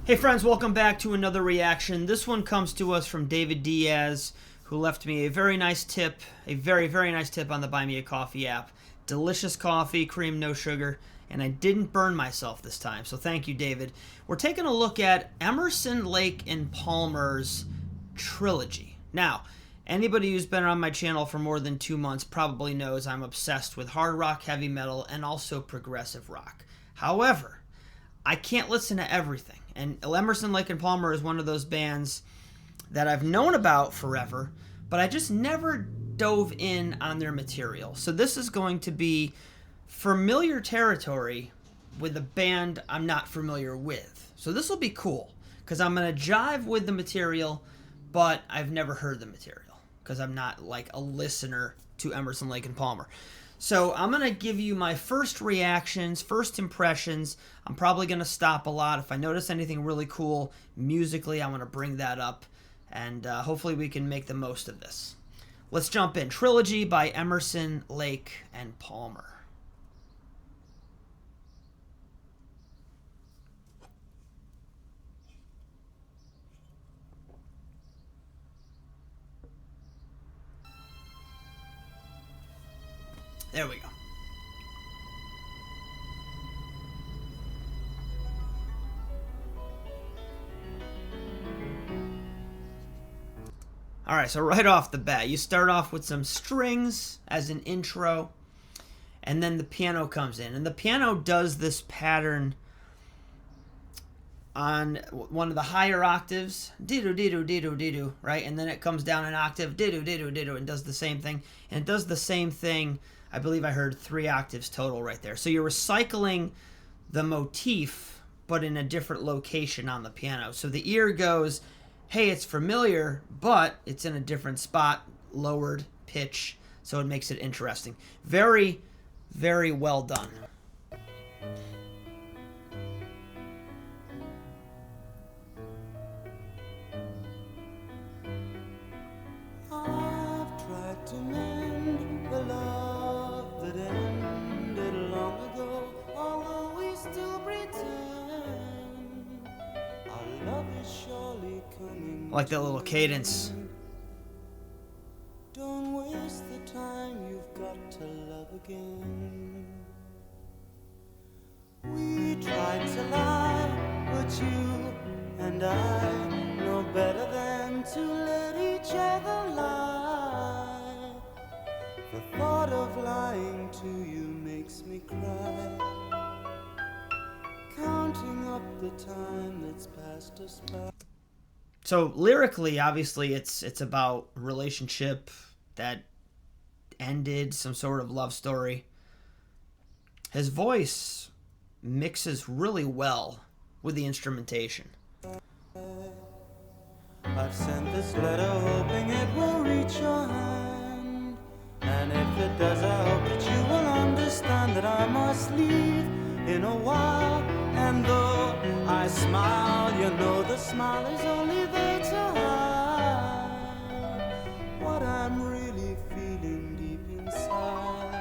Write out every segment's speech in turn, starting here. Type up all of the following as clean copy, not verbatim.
Hey friends, welcome back to another reaction. This one comes to us from David Diaz, who left me a very nice tip, a very nice tip on the Buy Me a Coffee app. Delicious coffee, cream, no sugar, and I didn't burn myself this time, so thank you, David. We're taking a look at Emerson, Lake and Palmer's Trilogy. Now, anybody who's been on my channel for more than 2 months probably knows I'm obsessed with hard rock, heavy metal, and also progressive rock. However, I can't listen to everything. And Emerson, Lake and Palmer is one of those bands that I've known about forever, but I just never dove in on their material. So this is going to be familiar territory with a band I'm not familiar with. So this will be cool, because I'm going to jive with the material, but I've never heard the material, because I'm not like a listener to Emerson, Lake and Palmer. So I'm going to give you my first reactions, first impressions. I'm probably going to stop a lot. If I notice anything really cool musically, I want to bring that up. And hopefully we can make the most of this. Let's jump in. Trilogy by Emerson, Lake, and Palmer. There we go. All right, so right off the bat, you start off with some strings as an intro, and then the piano comes in. And the piano does this pattern on one of the higher octaves, dee-doo, dee-doo, dee-doo, dee-doo, right? And then it comes down an octave, dee-doo, dee-doo, dee-doo, and does the same thing. And it does the same thing, I believe I heard 3 octaves total right there. So you're recycling the motif, but in a different location on the piano. So the ear goes, hey, it's familiar, but it's in a different spot, lowered pitch, so it makes it interesting. Very, very well done. I've tried to mend the love that ended long ago, although we still pretend our love is surely coming. I like that little cadence. Don't waste the time, you've got to love again. We tried to lie, but you and I know better than to let each other lie. The thought of lying to you makes me cry, counting up the time that's passed us by. So lyrically, obviously, it's about a relationship that ended, some sort of love story. His voice mixes really well with the instrumentation. I've sent this letter hoping it will reach your hand, and if it does, I hope that you will understand that I must leave in a while. And though I smile, you know the smile is only there to hide what I'm really feeling deep inside.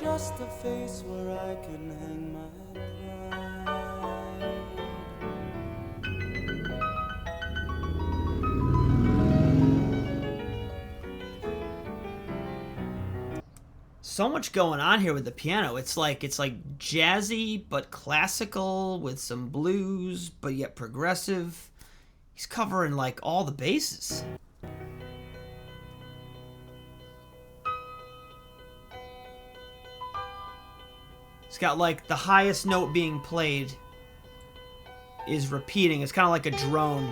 Just a face where I can hang my pride. So much going on here with the piano. It's like jazzy but classical with some blues but yet progressive. He's covering like all the bases. It's got like the highest note being played is repeating. It's kind of like a drone.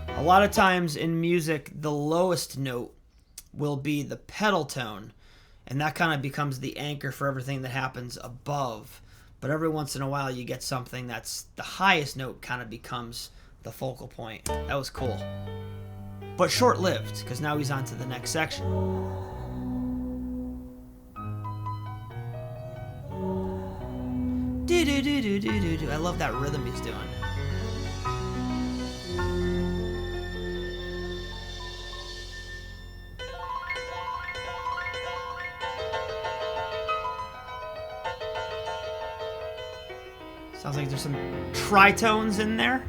A lot of times in music, the lowest note will be the pedal tone, and that kind of becomes the anchor for everything that happens above. But every once in a while you get something that's the highest note kind of becomes the focal point. That was cool. But short-lived, because now he's on to the next section. I love that rhythm he's doing. Sounds like there's some tritones in there.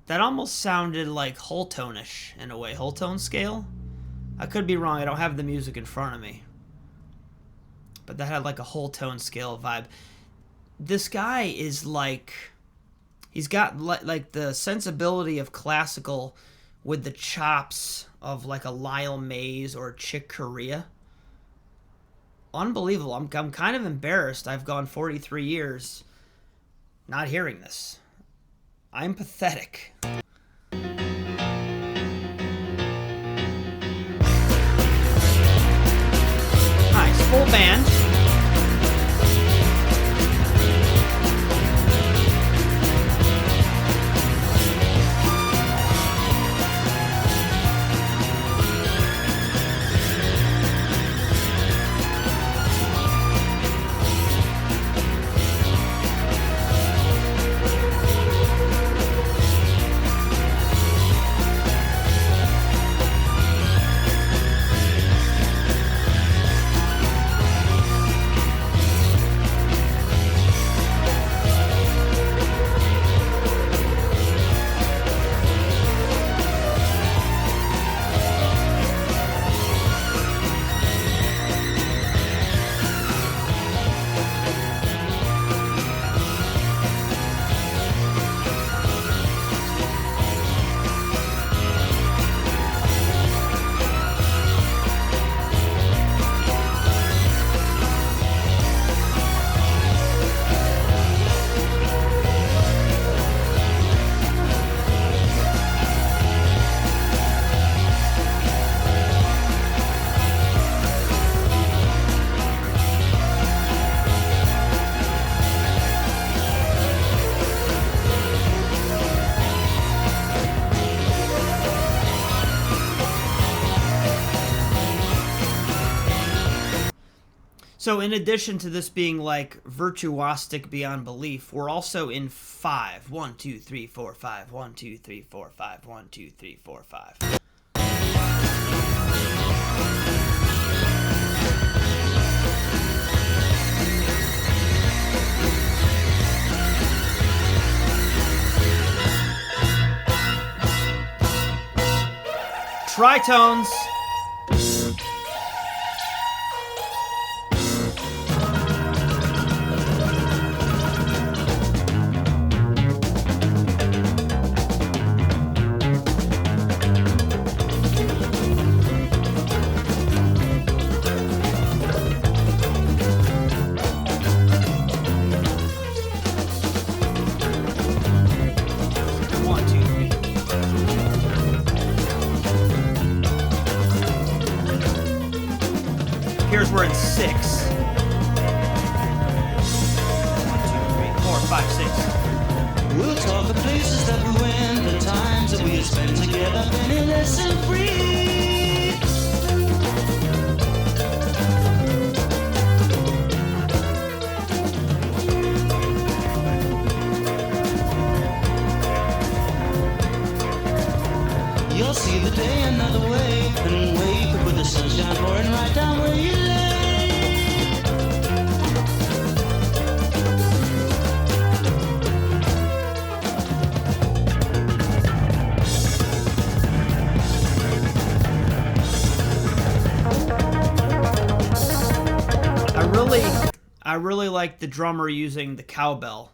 That almost sounded like whole tone-ish in a way, whole tone scale. I could be wrong. I don't have the music in front of me, but that had like a whole tone scale vibe. This guy is like, he's got like the sensibility of classical with the chops of like a Lyle Mays or Chick Corea. Unbelievable. I'm kind of embarrassed. I've gone 43 years not hearing this. I'm pathetic. Nice, full band. So in addition to this being like virtuosic beyond belief, we're also in 5. 1, 2, 3, 4, 5. 1, 2, 3, 4, 5. 1, 2, 3, 4, 5. Tritones. Here's where in 6. 1, 2, 3, 4, 5, 6. We'll talk of places that we went, the times that we had spent together, penniless and free. You'll see the day another way, and wake up with the sunshine pouring right down where you lay. I really like the drummer using the cowbell.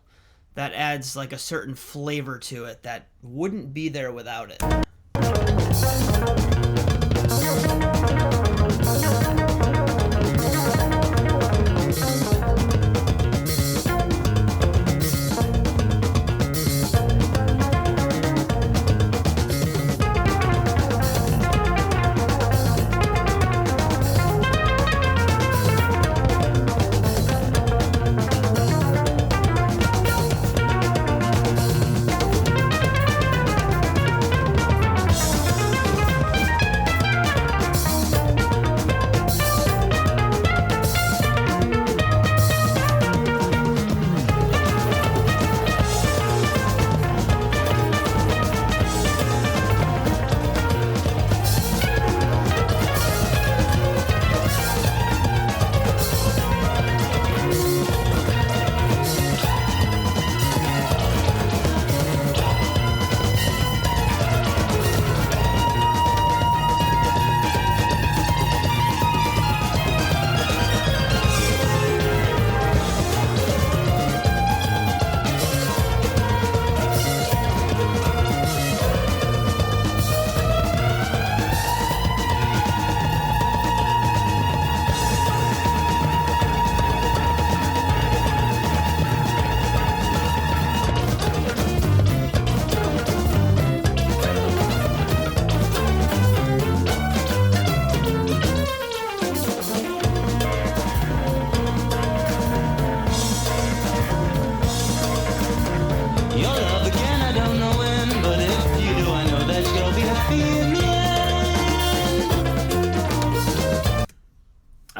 That adds like a certain flavor to it that wouldn't be there without it.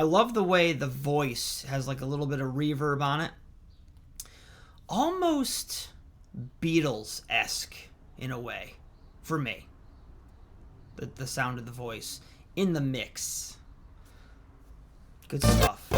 love the way the voice has like a little bit of reverb on it. Almost Beatles-esque in a way, for me. The sound of the voice in the mix. Good stuff.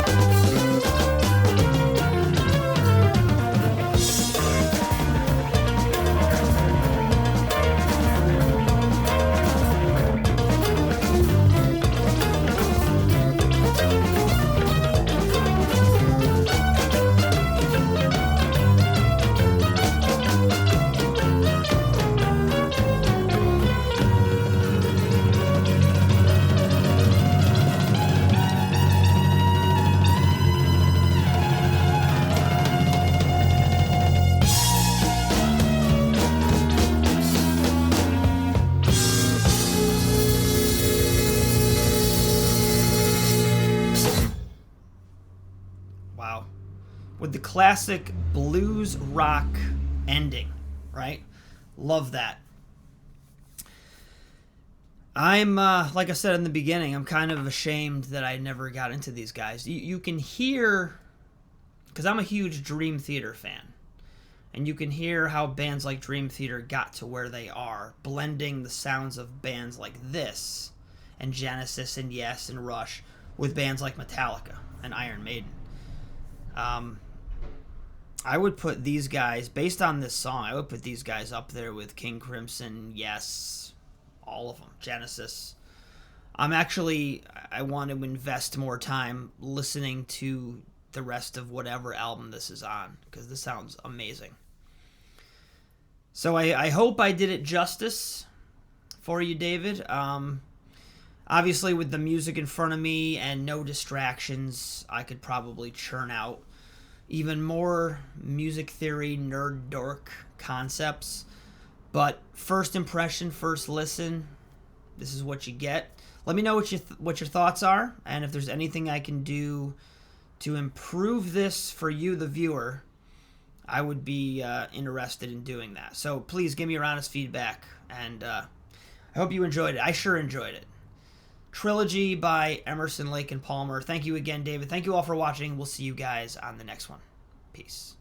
Wow. With the classic blues rock ending, right? Love that. I'm, like I said in the beginning, I'm kind of ashamed that I never got into these guys. You can hear, because I'm a huge Dream Theater fan, and you can hear how bands like Dream Theater got to where they are, blending the sounds of bands like this, and Genesis, and Yes, and Rush, with bands like Metallica and Iron Maiden. I would put these guys, based on this song, I would put these guys up there with King Crimson, Yes, all of them, Genesis. I want to invest more time listening to the rest of whatever album this is on, because this sounds amazing. So I hope I did it justice for you, David. Obviously, with the music in front of me and no distractions, I could probably churn out even more music theory, nerd dork concepts. But first impression, first listen, this is what you get. Let me know what your thoughts are, and if there's anything I can do to improve this for you, the viewer, I would be interested in doing that. So please give me your honest feedback, and I hope you enjoyed it. I sure enjoyed it. Trilogy by Emerson, Lake and Palmer. Thank you again, David. Thank you all for watching. We'll see you guys on the next one. Peace.